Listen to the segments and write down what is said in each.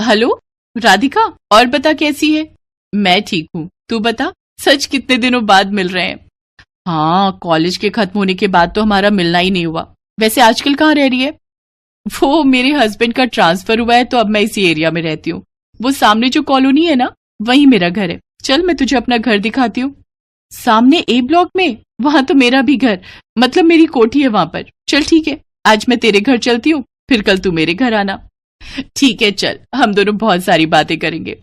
Hello Radhika, और बता कैसी है। मैं ठीक हूँ, तू बता। सच कितने दिनों बाद मिल रहे हैं। हाँ, कॉलेज के खत्म होने के बाद तो हमारा मिलना ही नहीं हुआ। वैसे आजकल कहाँ रह रही है। वो मेरे हस्बैंड का ट्रांसफर हुआ है तो अब मैं इसी एरिया में रहती हूँ। वो सामने जो कॉलोनी है ना, वही मेरा घर है। चल मैं तुझे अपना घर दिखाती हूँ। सामने ए ब्लॉक में? वहां तो मेरा भी घर, मतलब मेरी कोठी है वहां पर। चल ठीक है, आज मैं तेरे घर चलती हूँ, फिर कल तू मेरे घर आना। ठीक है चल, हम दोनों बहुत सारी बातें करेंगे।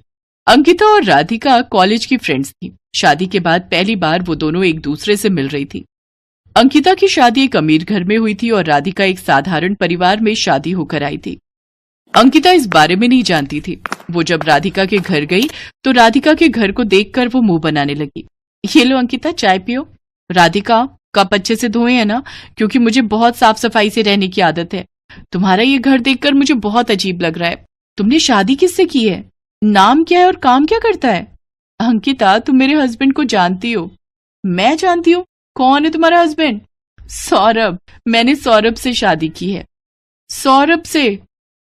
अंकिता और राधिका कॉलेज की फ्रेंड्स थी। शादी के बाद पहली बार वो दोनों एक दूसरे से मिल रही थी। अंकिता की शादी एक अमीर घर में हुई थी और राधिका एक साधारण परिवार में शादी होकर आई थी। अंकिता इस बारे में नहीं जानती थी। वो जब राधिका के घर गई तो राधिका के घर को देखकर वो मुंह बनाने लगी। ये लो अंकिता, चाय पियो। राधिका, कप अच्छे से धोए हैं ना, क्योंकि मुझे बहुत साफ सफाई से रहने की आदत है। तुम्हारा ये घर देखकर मुझे बहुत अजीब लग रहा है। तुमने शादी किससे की है? नाम क्या है और काम क्या करता है? अंकिता, तुम मेरे हस्बैंड को जानती हो? मैं जानती हूँ। कौन है तुम्हारा हस्बैंड? सौरभ। मैंने सौरभ से शादी की है। सौरभ से?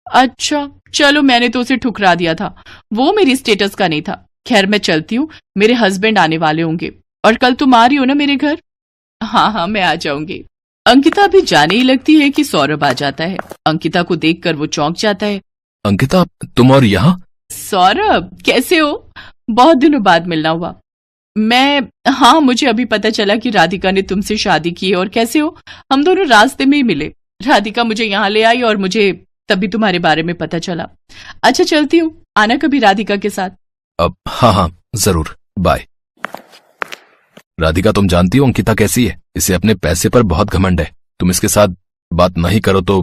अच्छा, चलो मैंने तो उसे ठुकरा दिया था। वो मेरी स्टेटस का नहीं था। खैर मैं चलती हूँ, मेरे हस्बैंड आने वाले होंगे। और कल तुम आ रही हो ना मेरे घर? हाँ हाँ, मैं आ जाऊंगी। अंकिता भी जाने ही लगती है कि सौरभ आ जाता है। अंकिता को देखकर वो चौंक जाता है। अंकिता, तुम और यहाँ? सौरभ, कैसे हो? बहुत दिनों बाद मिलना हुआ। हाँ, मुझे अभी पता चला कि राधिका ने तुमसे शादी की है। और कैसे हो? हम दोनों रास्ते में ही मिले। राधिका मुझे यहाँ ले आई और मुझे तभी तुम्हारे बारे में पता चला। अच्छा चलती हूँ, आना कभी राधिका के साथ। अब हाँ हाँ जरूर, बाय। राधिका, तुम जानती हो अंकिता कैसी है? इसे अपने पैसे पर बहुत घमंड है। तुम इसके साथ बात नहीं करो तो।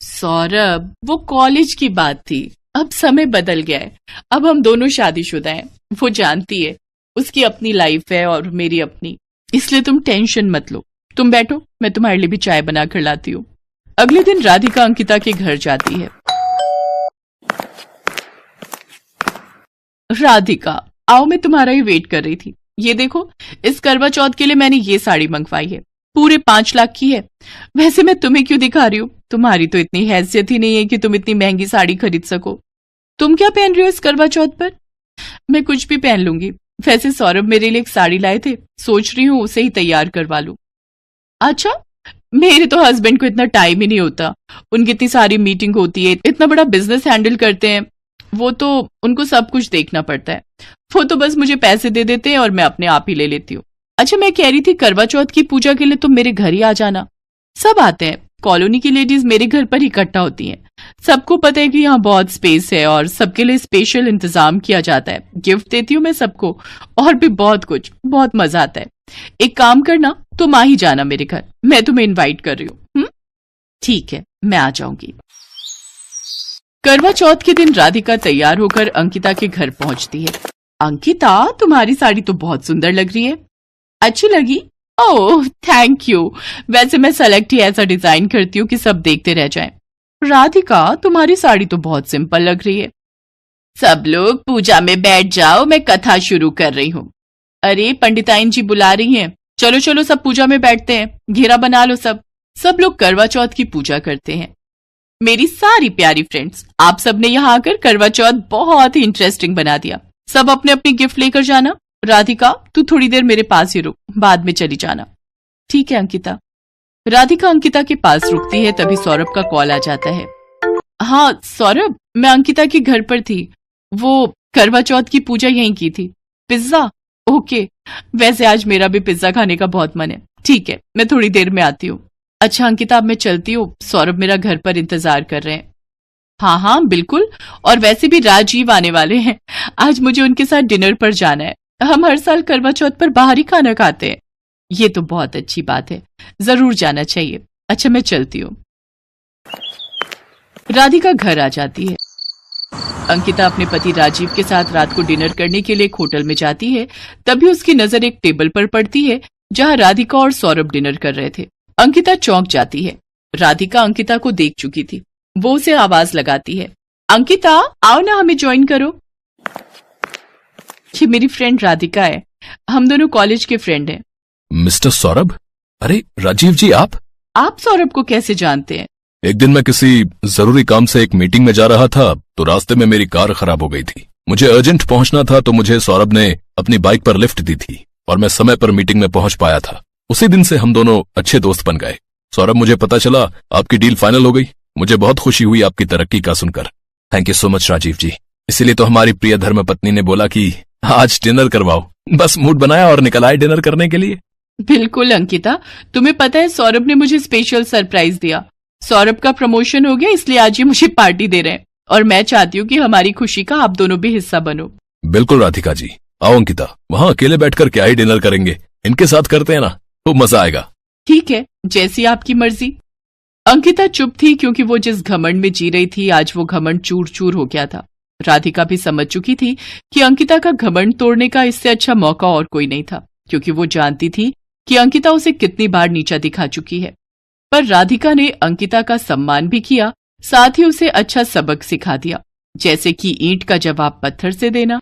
सौरभ, वो कॉलेज की बात थी, अब समय बदल गया है। अब हम दोनों शादीशुदा हैं। वो जानती है, उसकी अपनी लाइफ है और मेरी अपनी, इसलिए तुम टेंशन मत लो। तुम बैठो, मैं तुम्हारे लिए भी चाय बना कर लाती हूँ। अगले दिन राधिका अंकिता के घर जाती है। राधिका, आओ, मैं तुम्हारा ही वेट कर रही थी। ये देखो, इस करवा चौथ के लिए मैंने ये साड़ी मंगवाई है, पूरे 5 लाख की है। वैसे मैं तुम्हें क्यों दिखा रही हूँ? तुम्हारी तो इतनी हैसियत ही नहीं है कि तुम इतनी महंगी साड़ी खरीद सको। तुम क्या पहन रही हो इस करवा चौथ पर? मैं कुछ भी पहन लूंगी। वैसे सौरभ मेरे लिए एक साड़ी लाए थे, सोच रही हूँ उसे ही तैयार करवा लूं। अच्छा, मेरे तो हस्बैंड को इतना टाइम ही नहीं होता। उनकी इतनी सारी मीटिंग होती है, इतना बड़ा बिजनेस हैंडल करते हैं वो, तो उनको सब कुछ देखना पड़ता है। वो तो बस मुझे पैसे दे देते हैं और मैं अपने आप ही ले लेती हूँ। अच्छा, मैं कह रही थी करवा चौथ की पूजा के लिए तुम मेरे घर ही आ जाना। सब आते हैं, कॉलोनी की लेडीज मेरे घर पर इकट्ठा होती हैं। सबको पता है कि यहाँ बहुत स्पेस है और सबके लिए स्पेशल इंतजाम किया जाता है। गिफ्ट देती हूँ मैं सबको, और भी बहुत कुछ। बहुत मजा आता है। एक काम करना, तुम आ ही जाना मेरे घर, मैं तुम्हें इनवाइट कर रही हूँ। ठीक है, मैं आ जाऊंगी। करवा चौथ के दिन राधिका तैयार होकर अंकिता के घर पहुंचती है। अंकिता, तुम्हारी साड़ी तो बहुत सुंदर लग रही है। अच्छी लगी? Oh thank you. वैसे मैं सेलेक्ट ही ऐसा डिजाइन करती हूँ कि सब देखते रह जाएं। राधिका, तुम्हारी साड़ी तो बहुत सिंपल लग रही है। सब लोग पूजा में बैठ जाओ, मैं कथा शुरू कर रही हूँ। अरे पंडिताइन जी बुला रही हैं। चलो चलो, सब पूजा में बैठते हैं, घेरा बना लो सब। सब लोग करवा चौथ की पूजा करते हैं। मेरी सारी प्यारी फ्रेंड्स, आप सबने यहाँ आकर करवा चौथ बहुत ही इंटरेस्टिंग बना दिया। सब अपने अपने गिफ्ट लेकर जाना। राधिका, तू थोड़ी देर मेरे पास ही रुक, बाद में चली जाना। ठीक है अंकिता। राधिका अंकिता के पास रुकती है, तभी सौरभ का कॉल आ जाता है। हाँ सौरभ, मैं अंकिता के घर पर थी। वो करवा चौथ की पूजा यहीं की थी। पिज्जा? ओके, वैसे आज मेरा भी पिज्जा खाने का बहुत मन है। ठीक है, मैं थोड़ी देर में आती हूँ। अच्छा अंकिता, अब मैं चलती हूँ, सौरभ मेरा घर पर इंतजार कर रहे हैं। हाँ हाँ बिल्कुल, और वैसे भी राजीव आने वाले हैं। आज मुझे उनके साथ डिनर पर जाना है। हम हर साल करवा चौथ पर बाहर ही खाना खाते हैं। ये तो बहुत अच्छी बात है, जरूर जाना चाहिए। अच्छा मैं चलती हूँ। राधिका घर आ जाती है। अंकिता अपने पति राजीव के साथ रात को डिनर करने के लिए एक होटल में जाती है। तभी उसकी नजर एक टेबल पर पड़ती है जहां राधिका और सौरभ डिनर कर रहे थे। अंकिता चौंक जाती है। राधिका अंकिता को देख चुकी थी। वो उसे आवाज लगाती है, अंकिता आओ ना, हमें ज्वाइन करो। ये मेरी फ्रेंड राधिका है, हम दोनों कॉलेज के फ्रेंड हैं। मिस्टर सौरभ? अरे राजीव जी, आप सौरभ को कैसे जानते हैं? एक दिन मैं किसी जरूरी काम से एक मीटिंग में जा रहा था तो रास्ते में मेरी कार खराब हो गई थी। मुझे अर्जेंट पहुंचना था तो मुझे सौरभ ने अपनी बाइक पर लिफ्ट दी थी और मैं समय पर मीटिंग में पहुंच पाया था। उसी दिन से हम दोनों अच्छे दोस्त बन गए। सौरभ, मुझे पता चला आपकी डील फाइनल हो गई। मुझे बहुत खुशी हुई आपकी तरक्की का सुनकर। Thank you so much Rajiv ji. इसीलिए तो हमारी प्रिय धर्मपत्नी ने बोला कि आज डिनर करवाओ। बस मूड बनाया और निकल आए डिनर करने के लिए। बिल्कुल अंकिता, तुम्हें पता है सौरभ ने मुझे स्पेशल सरप्राइज दिया। सौरभ का प्रमोशन हो गया, इसलिए आज ये मुझे पार्टी दे रहे हैं और मैं चाहती हूँ कि हमारी खुशी का आप दोनों भी हिस्सा बनो। बिल्कुल राधिका जी। आओ अंकिता, वहाँ अकेले बैठकर क्या ही डिनर करेंगे, इनके साथ करते हैं ना, तो मजा आएगा। ठीक है, जैसी आपकी मर्जी। अंकिता चुप थी क्योंकि वो जिस घमंड में जी रही थी आज वो घमंड चूर चूर हो गया था। राधिका भी समझ चुकी थी कि अंकिता का घमंड तोड़ने का इससे अच्छा मौका और कोई नहीं था, क्योंकि वो जानती थी कि अंकिता उसे कितनी बार नीचा दिखा चुकी है। पर राधिका ने अंकिता का सम्मान भी किया, साथ ही उसे अच्छा सबक सिखा दिया, जैसे कि ईंट का जवाब पत्थर से देना।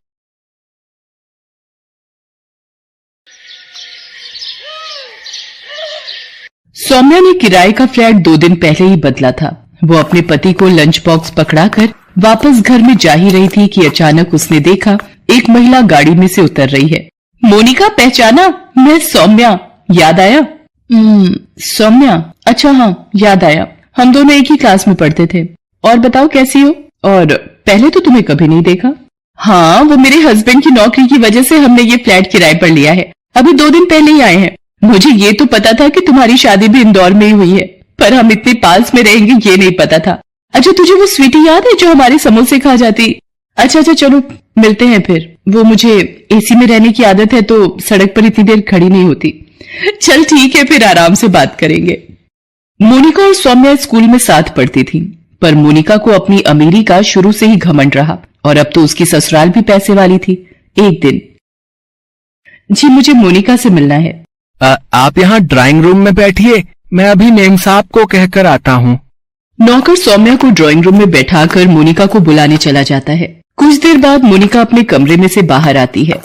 सौम्या ने किराए का फ्लैट 2 दिन पहले ही बदला था। वो अपने पति को लंच बॉक्स पकड़ाकर वापस घर में जा ही रही थी कि अचानक उसने देखा एक महिला गाड़ी में से उतर रही है। मोनिका, पहचाना? मैं सौम्या। याद आया? सौम्या, अच्छा हाँ याद आया। हम दोनों एक ही क्लास में पढ़ते थे। और बताओ कैसी हो? और पहले तो तुम्हें कभी नहीं देखा। हाँ, वो मेरे हस्बैंड की नौकरी की वजह से हमने ये फ्लैट किराए पर लिया है। अभी 2 दिन पहले ही आए हैं। मुझे ये तो पता था कि तुम्हारी शादी भी इंदौर में ही हुई है, पर हम इतने पास में रहेंगे ये नहीं पता था। अच्छा, तुझे वो स्वीटी याद है जो हमारे समोसे खा जाती? अच्छा चलो मिलते हैं फिर। वो मुझे एसी में रहने की आदत है तो सड़क पर इतनी देर खड़ी नहीं होती। चल ठीक है, फिर आराम से बात करेंगे। मोनिका और सौम्या स्कूल में साथ पढ़ती थी, पर मोनिका को अपनी अमीरी का शुरू से ही घमंड रहा और अब तो उसकी ससुराल भी पैसे वाली थी। एक दिन, जी मुझे मोनिका से मिलना है। आप यहाँ ड्राइंग रूम में बैठिए, मैं अभी मेम साहब को कहकर आता हूँ। नौकर सौम्या को ड्राइंग रूम में बैठाकर मोनिका को बुलाने चला जाता है। कुछ देर बाद मोनिका अपने कमरे में से बाहर आती है।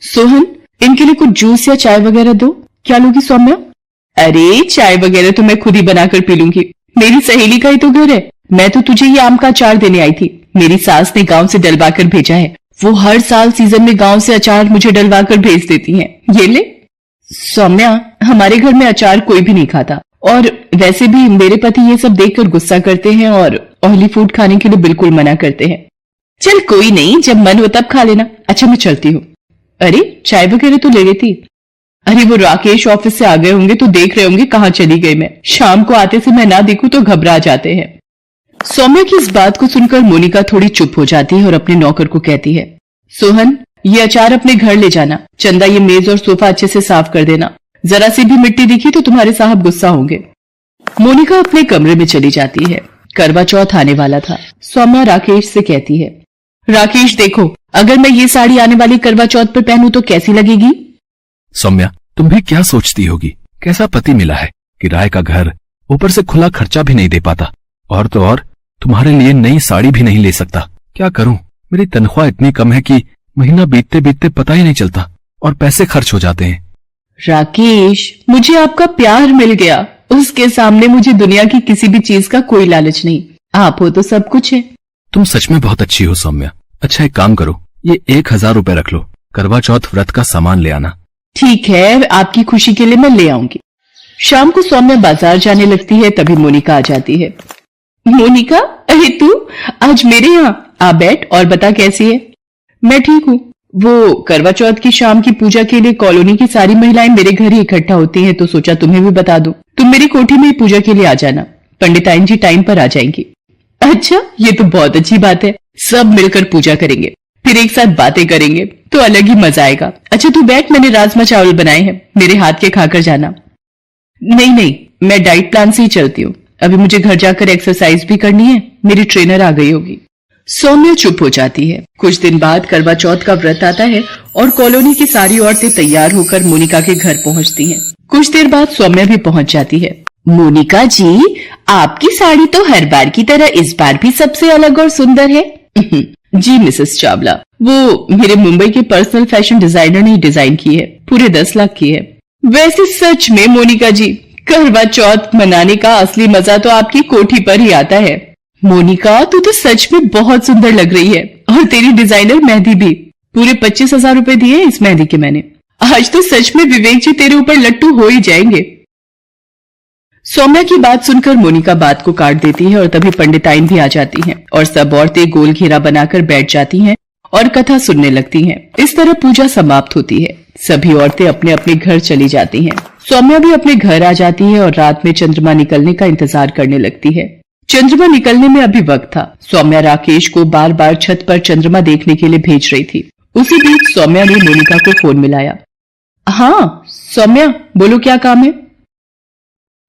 सोहन, इनके लिए कुछ जूस या चाय वगैरह दो। क्या लोगी सौम्या? अरे चाय वगैरह तो मैं खुद ही बनाकर पी लूंगी, मेरी सहेली का ही तो घर है। मैं तो तुझे ये आम का अचार देने आई थी, मेरी सास ने गांव से डलवा कर भेजा है। वो हर साल सीजन में गांव से अचार मुझे डलवा कर भेज देती हैं। ये ले। सौम्या, हमारे घर में अचार कोई भी नहीं खाता और वैसे भी मेरे पति ये सब देखकर गुस्सा करते हैं और ऑयली फूड खाने के लिए बिल्कुल मना करते हैं। चल कोई नहीं, जब मन हो तब खा लेना। अच्छा मैं चलती हूँ। अरे चाय वगैरह तो ले लेती। अरे वो राकेश ऑफिस से आ गए होंगे तो देख रहे होंगे कहाँ चली गई मैं। शाम को आते से मैं ना दिखूं तो घबरा जाते हैं। सौम्या की इस बात को सुनकर मोनिका थोड़ी चुप हो जाती है और अपने नौकर को कहती है, सोहन ये अचार अपने घर ले जाना। चंदा ये मेज और सोफा अच्छे से साफ कर देना, जरा सी भी मिट्टी दिखी तो तुम्हारे साहब गुस्सा होंगे। मोनिका अपने कमरे में चली जाती है। करवा चौथ आने वाला था। सौम्या राकेश से कहती है, राकेश देखो, अगर मैं ये साड़ी आने वाली करवा चौथ पर पहनूं तो कैसी लगेगी? सौम्या, तुम भी क्या सोचती होगी? कैसा पति मिला है, किराए का घर, ऊपर से खुला खर्चा भी नहीं दे पाता, और तो और तुम्हारे लिए नई साड़ी भी नहीं ले सकता। क्या करूं? मेरी तनख्वाह इतनी कम है कि महीना बीतते बीतते पता ही नहीं चलता और पैसे खर्च हो जाते हैं। राकेश, मुझे आपका प्यार मिल गया। उसके सामने मुझे दुनिया की किसी भी चीज का कोई लालच नहीं। आप हो तो सब कुछ है। तुम सच में बहुत अच्छी हो सौम्या। अच्छा एक काम करो, ये 1000 रुपए रख लो, करवा चौथ व्रत का सामान ले आना। ठीक है, आपकी खुशी के लिए मैं ले आऊंगी। शाम को सौम्या बाजार जाने लगती है, तभी मोनिका आ जाती है। मोनिका, अरे तू आज मेरे यहाँ आ बैठ और बता कैसी है? मैं ठीक हूँ। वो करवा चौथ की शाम की पूजा के लिए कॉलोनी की सारी महिलाएं मेरे घर ही इकट्ठा होती हैं, तो सोचा तुम्हें भी बता दूं। तुम मेरी कोठी में पूजा के लिए आ जाना, पंडिताइन जी टाइम पर आ जाएंगी। अच्छा, ये तो बहुत अच्छी बात है। सब मिलकर पूजा करेंगे, फिर एक साथ बातें करेंगे तो अलग ही मजा आएगा। अच्छा तू बैठ, मैंने राजमा चावल बनाए हैं, मेरे हाथ के खाकर जाना। नहीं, मैं डाइट प्लान से ही चलती हूँ। अभी मुझे घर जाकर एक्सरसाइज भी करनी है, मेरी ट्रेनर आ गई होगी। सौम्या चुप हो जाती है। कुछ दिन बाद करवा चौथ का व्रत आता है और कॉलोनी की सारी औरतें तैयार होकर मोनिका के घर पहुंचती हैं। कुछ देर बाद सौम्या भी पहुंच जाती है। मोनिका जी, आपकी साड़ी तो हर बार की तरह इस बार भी सबसे अलग और सुंदर है। जी मिसेस चावला, वो मेरे मुंबई के पर्सनल फैशन डिजाइनर ने डिजाइन की है, पूरे 10 लाख की है। वैसे सच में मोनिका जी, करवा चौथ मनाने का असली मजा तो आपकी कोठी पर ही आता है। मोनिका, तू तो सच में बहुत सुंदर लग रही है, और तेरी डिजाइनर मेहंदी भी। पूरे 25,000 रुपए दिए इस मेहंदी के मैंने। आज तो सच में विवेक जी तेरे ऊपर लट्टू हो ही जाएंगे। सौम्या की बात सुनकर मोनिका बात को काट देती है और तभी पंडिताइन भी आ जाती हैं और सब औरतें गोल घेरा बनाकर बैठ जाती हैं और कथा सुनने लगती हैं। इस तरह पूजा समाप्त होती है। सभी औरतें अपने अपने घर चली जाती हैं। सौम्या भी अपने घर आ जाती है और रात में चंद्रमा निकलने का इंतजार करने लगती है। चंद्रमा निकलने में अभी वक्त था। सौम्या राकेश को बार बार छत पर चंद्रमा देखने के लिए भेज रही थी। उसी बीच सौम्या ने मोनिका को फोन मिलाया। हाँ सौम्या, बोलो क्या काम है?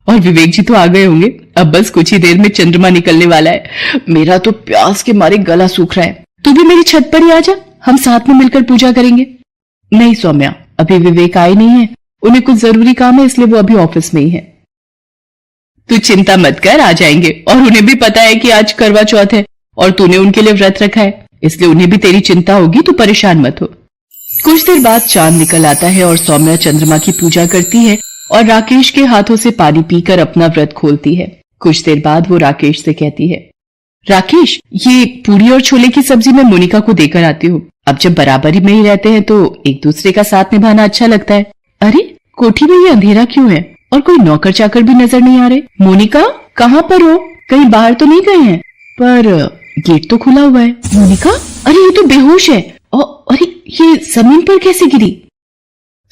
और विवेक जी तो आ गए होंगे। अब बस कुछ ही देर में चंद्रमा निकलने वाला है। मेरा तो प्यास के मारे गला सूख रहा है। तू भी मेरी छत पर ही आ जा, हम साथ में मिलकर पूजा करेंगे। नहीं सौम्या, अभी विवेक आए नहीं है, उन्हें कुछ जरूरी काम है, इसलिए वो अभी ऑफिस में ही है। तू चिंता मत कर, आ जाएंगे। और उन्हें भी पता है कि आज करवा चौथ है और तूने उनके लिए व्रत रखा है, इसलिए उन्हें भी तेरी चिंता होगी, तू परेशान मत हो। कुछ देर बाद चांद निकल आता है और सौम्या चंद्रमा की पूजा करती है और राकेश के हाथों से पानी पीकर अपना व्रत खोलती है। कुछ देर बाद वो राकेश से कहती है, राकेश, ये पूरी और छोले की सब्जी मैं मोनिका को देकर आती हूँ। अब जब बराबरी में ही रहते हैं तो एक दूसरे का साथ निभाना अच्छा लगता है। अरे कोठी में ये अंधेरा क्यों है और कोई नौकर चाकर भी नजर नहीं आ रहे? मोनिका, कहाँ पर हो? कहीं बाहर तो नहीं गए हैं? पर गेट तो खुला हुआ है। मोनिका, अरे ये तो बेहोश है। अरे ये जमीन पर कैसे गिरी?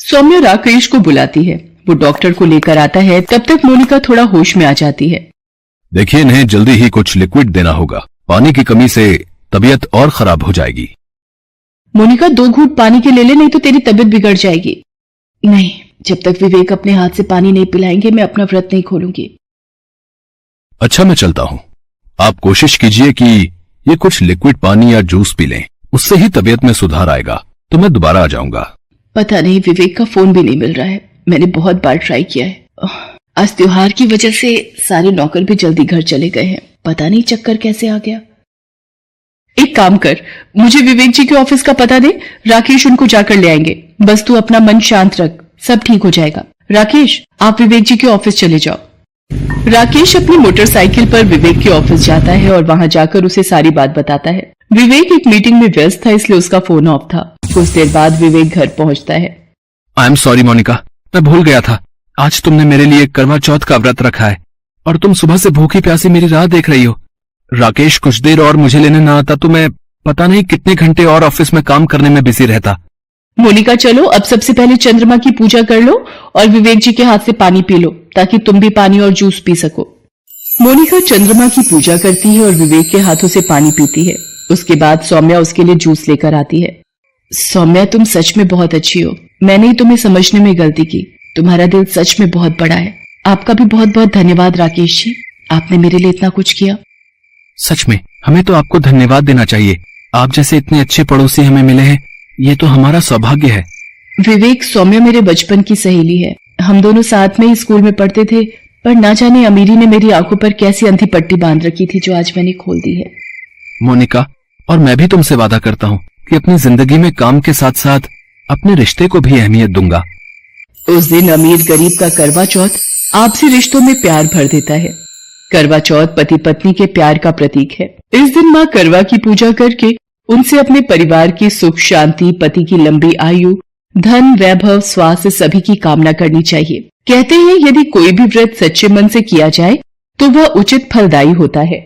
सौम्या राकेश को बुलाती है। वो डॉक्टर को लेकर आता है। तब तक मोनिका थोड़ा होश में आ जाती है। देखिए, इन्हें जल्दी ही कुछ लिक्विड देना होगा। पानी की कमी से तबीयत और खराब हो जाएगी। मोनिका, 2 घूंट पानी के ले ले, नहीं तो तेरी तबीयत बिगड़ जाएगी। नहीं, जब तक विवेक अपने हाथ से पानी नहीं पिलाएंगे मैं अपना व्रत नहीं खोलूंगी। अच्छा, मैं चलता हूँ। आप कोशिश कीजिए कि ये कुछ लिक्विड पानी या जूस पी लें, उससे ही तबीयत में सुधार आएगा। तो मैं दोबारा आ जाऊंगा। पता नहीं, विवेक का फोन भी नहीं मिल रहा है। मैंने बहुत बार ट्राई किया है। आज त्योहार की वजह से सारे नौकर भी जल्दी घर चले गए हैं। पता नहीं चक्कर कैसे आ गया। एक काम कर, मुझे विवेक जी के ऑफिस का पता दे, राकेश उनको जाकर ले आएंगे। बस तू अपना मन शांत रख, सब ठीक हो जाएगा। राकेश, आप विवेक जी के ऑफिस चले जाओ। राकेश अपनी मोटरसाइकिल पर विवेक के ऑफिस जाता है और वहां जाकर उसे सारी बात बताता है। विवेक एक मीटिंग में व्यस्त था, इसलिए उसका फोन ऑफ था। कुछ देर बाद विवेक घर पहुंचता है। आई एम सॉरी मोनिका, मैं भूल गया था। आज तुमने मेरे लिए करवा चौथ का व्रत रखा है और तुम सुबह से भूखी प्यासी मेरी राह देख रही हो। राकेश कुछ देर और मुझे लेने ना आता तो मैं पता नहीं कितने घंटे और ऑफिस में काम करने में बिजी रहता। मोनिका, चलो अब सबसे पहले चंद्रमा की पूजा कर लो और विवेक जी के हाथ से पानी पी लो, ताकि तुम भी पानी और जूस पी सको। मोनिका चंद्रमा की पूजा करती है और विवेक के हाथों से पानी पीती है। उसके बाद सौम्या उसके लिए जूस लेकर आती है। सौम्या, तुम सच में बहुत अच्छी हो। मैंने ही तुम्हें समझने में गलती की। तुम्हारा दिल सच में बहुत बड़ा है। आपका भी बहुत बहुत धन्यवाद राकेश जी, आपने मेरे लिए इतना कुछ किया। सच में हमें तो आपको धन्यवाद देना चाहिए। आप जैसे इतने अच्छे पड़ोसी हमें मिले हैं, ये तो हमारा सौभाग्य है। विवेक, सौम्या मेरे बचपन की सहेली है। हम दोनों साथ में ही स्कूल में पढ़ते थे, पर ना जाने अमीरी ने मेरी आंखों पर कैसी अंधी पट्टी बांध रखी थी, जो आज मैंने खोल दी है। मोनिका, और मैं भी तुमसे वादा करता हूँ कि अपनी जिंदगी में काम के साथ साथ अपने रिश्ते को भी अहमियत दूंगा। उस दिन अमीर गरीब का करवा चौथ आपसी रिश्तों में प्यार भर देता है। करवा चौथ पति पत्नी के प्यार का प्रतीक है। इस दिन माँ करवा की पूजा करके उनसे अपने परिवार की सुख शांति, पति की लंबी आयु, धन वैभव, स्वास्थ्य सभी की कामना करनी चाहिए। कहते हैं यदि कोई भी व्रत सच्चे मन से किया जाए तो वह उचित फलदायी होता है।